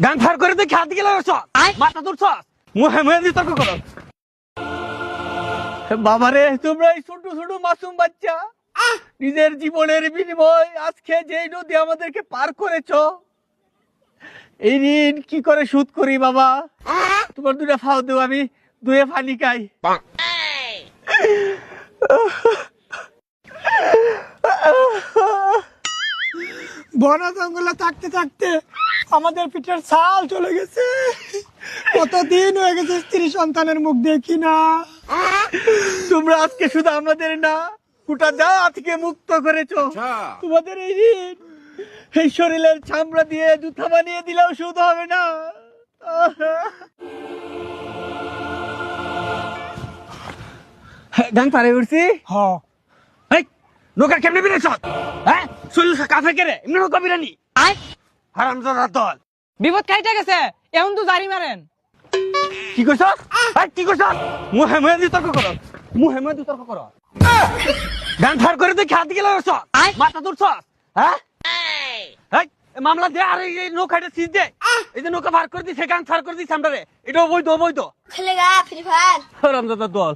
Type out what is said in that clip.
গান ফার করে তুই খাত গেলে মাথা তুলছ মুহে মুহে দিয়ে তর্ক করো। বাবারে তোমরা এই ছোট ছোট মাসুম বাচ্চা নিজের জীবনের বিনিময় আজকে যেই নদী আমাদেরকে পার করেছ, এই ঋণ কি করে শোধ করি বাবা? তোমার দুটা ফাও দেও, আমি দুয়ে ফানি খাই। বন জঙ্গলে থাকতে থাকতে আমাদের পিঠের ছাল চলে গেছে। কতদিন হয়ে গেছে স্ত্রী সন্তানের মুখ দেখি না। তোমরা আজকে শুধু আমাদের না গোটা জাতিকে মুক্ত করেছো। তোমাদের এই ঋণ এই শরীরের চামড়া দিয়ে জুতা বানিয়ে দিলেও শুধু হবে না। গান পারে উঠছি। নৌকা কেমনে বেড়েছ? হ্যাঁ, শরীর কাফে কেড়ে এমনি নৌকা বিরানি হারামজাদার দল। বিপদ খাইতে গেছে, এখন তো জারি মারেন। কি কইছ? কি কইছ? মুহে মুহে দিয়ে তর্ক করো, মুহে মুহে দিয়ে তর্ক করো। গান ফার করে তুই খাত গেলে মাথা তুলছ। হ্যাঁ, মামলা দে আর এই নৌকাটা সিজ দে। এই যে নৌকা ফার করে দিছে, গান ফার করে দিছে আমরা রে, এটা অবৈধ অবৈধ। খেলেগা ফ্রি ফায়ার হারামজাদার দল।